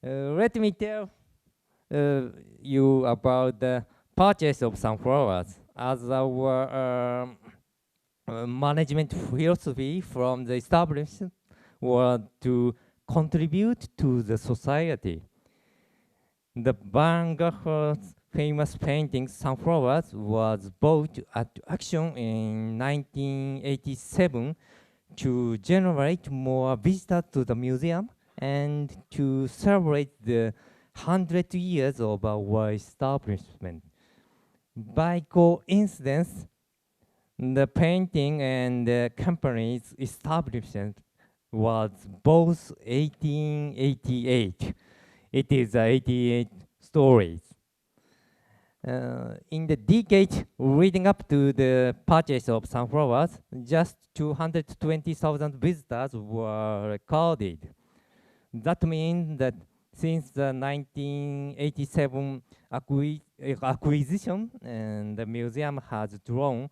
Let me tell you about the purchase of sunflowers. As our management philosophy from the establishment was to contribute to the society. The Van Gogh's famous painting Sunflowers was brought at action in 1987 to generate more visitors to the museum and to celebrate the 100 years of our establishment. By coincidence, the painting and the company's establishment was both 1888. It is 88 stories. In the decade leading up to the purchase of sunflowers, just 220,000 visitors were recorded. That means that since the 1987 acquisition, and the museum has drawn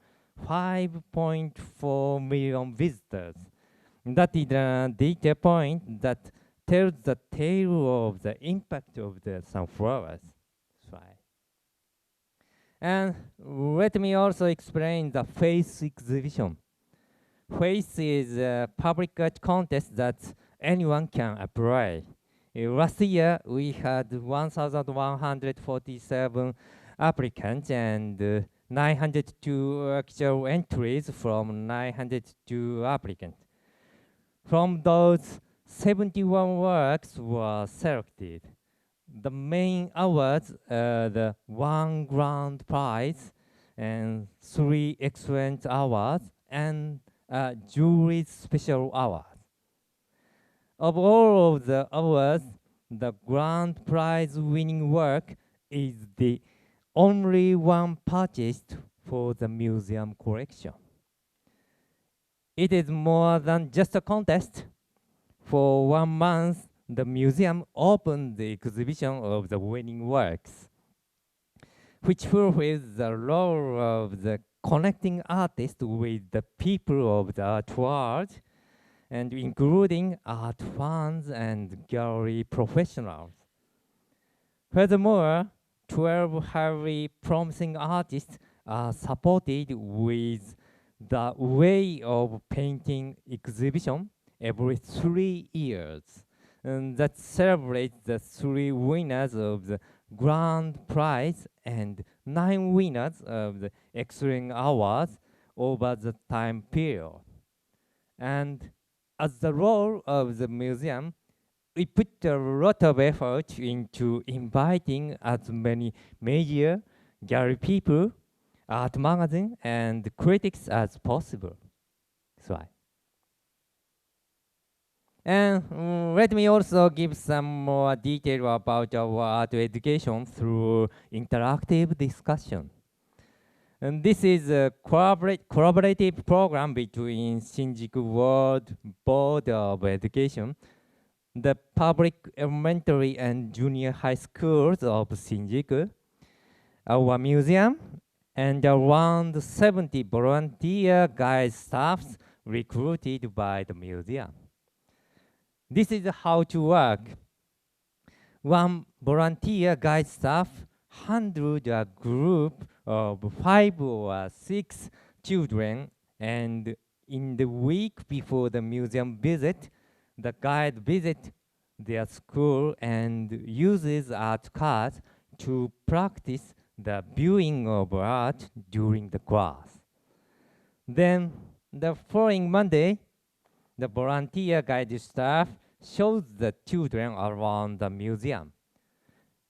5.4 million visitors. That is a data point that tells the tale of the impact of the sunflowers. And let me also explain the FACE exhibition. FACE is a public art contest that anyone can apply. Last year, we had 1,147 applicants and 902 actual entries from 902 applicants. From those, 71 works were selected. The main awards are the 1 grand prize and 3 excellent awards and a jury's special award. Of all of the awards, the grand prize winning work is the only one purchased for the museum collection. It is more than just a contest. For 1 month, the museum opened the exhibition of the winning works, which fulfills the role of the connecting artist with the people of the art world, and including art fans and gallery professionals. Furthermore, 12 highly promising artists are supported with the Way of Painting exhibition every 3 years. And that celebrates the 3 winners of the grand prize and 9 winners of the excellent awards over the time period. And as the role of the museum, we put a lot of effort into inviting as many major gallery people, art magazine, and critics as possible. And let me also give some more detail about our art education through interactive discussion. And this is a collaborative program between Shinjuku World Board of Education, the public elementary and junior high schools of Shinjuku, our museum, and around 70 volunteer guide staffs recruited by the museum. This is how to work. One volunteer guide staff handled a group of 5 or 6 children, and in the week before the museum visit, the guide visits their school and uses art cards to practice the viewing of art during the class. Then, the following Monday, the volunteer guide staff shows the children around the museum,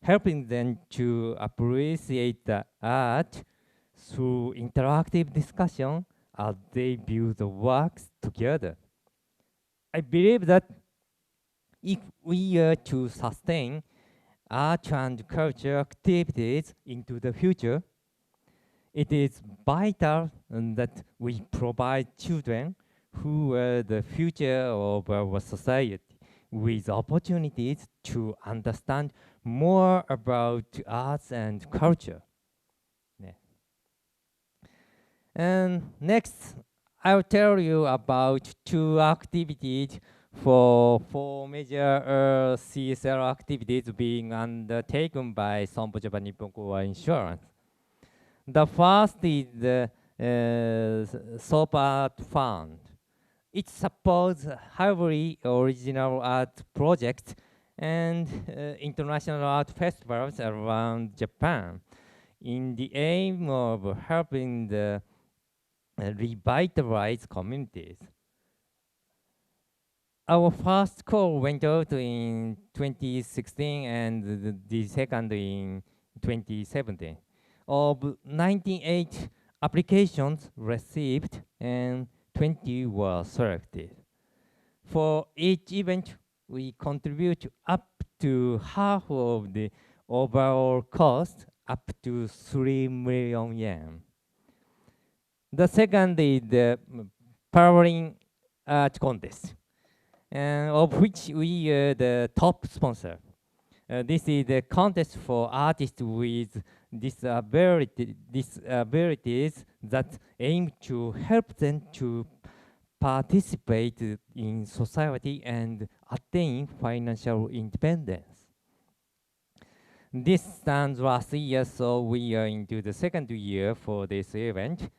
helping them to appreciate the art through interactive discussion as they view the works together. I believe that if we are to sustain art and culture activities into the future, it is vital that we provide children who are the future of our society with opportunities to understand more about arts and culture. And next, I'll tell you about 2 activities for four major CSR activities being undertaken by Sompo Japan Nipponkoa Insurance. The first is the Soap Fund. It supports heavily original art projects and international art festivals around Japan in the aim of helping the revitalize communities. Our first call went out in 2016 and the second in 2017. Of 98 applications received and 20 were selected. For each event, we contribute up to half of the overall cost, up to 3 million yen. The second is the Powering Art Contest, of which we are the top sponsor. This is the contest for artists with disabilities that aim to help them to participate in society and attain financial independence. This stands last year, so we are into the second year for this event.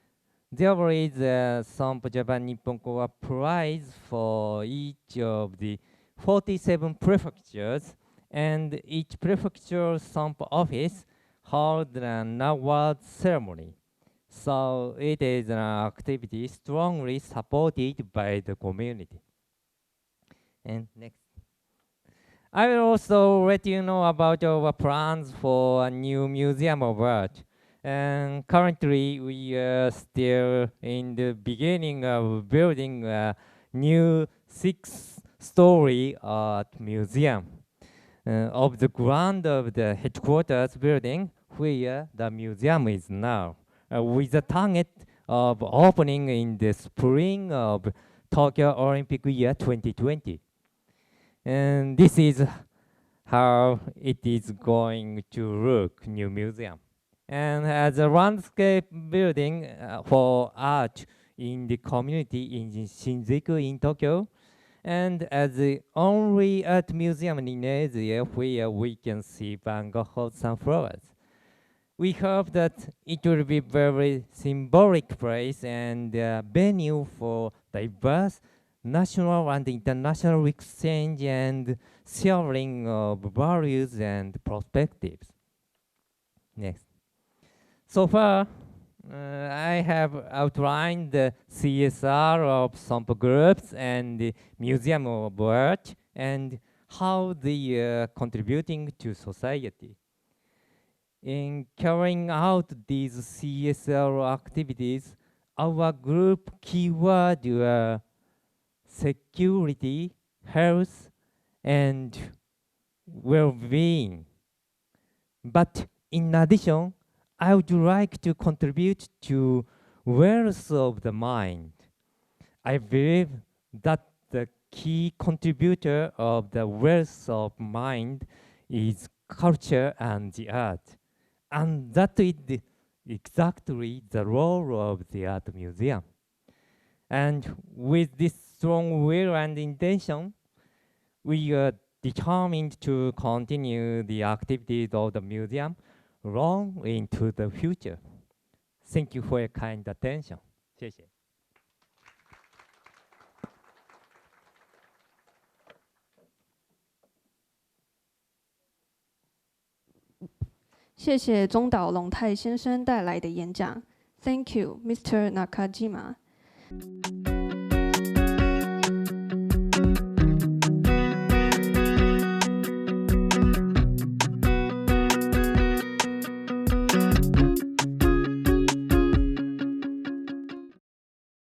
There is a Sompo Japan Nipponkoa prize for each of the 47 prefectures, and each prefecture Sompo office held an award ceremony. So it is an activity strongly supported by the community. And next. I will also let you know about our plans for a new museum of art. And currently, we are still in the beginning of building a new 6-story art museum of the ground of the headquarters building where the museum is now, with a target of opening in the spring of Tokyo Olympic year 2020. And this is how it is going to look, new museum. And as a landscape building for art in the community in Shinjuku in Tokyo, and as the only art museum in Asia where we can see Van Gogh's sunflowers. We hope that it will be a very symbolic place and a venue for diverse national and international exchange and sharing of values and perspectives. Next. So far, I have outlined the CSR of Sompo groups and the Museum of Art and how they are contributing to society. In carrying out these CSR activities, our group keyword were security, health, and well-being. But in addition, I would like to contribute to wealth of the mind. I believe that the key contributor of the wealth of mind is culture and the art. And that is exactly the role of the art museum. And with this strong will and intention, we are determined to continue the activities of the museum long into the future. Thank you for your kind attention. 谢谢。谢谢中岛隆太先生带来的演讲。Thank you, Mr. NAKAJIMA,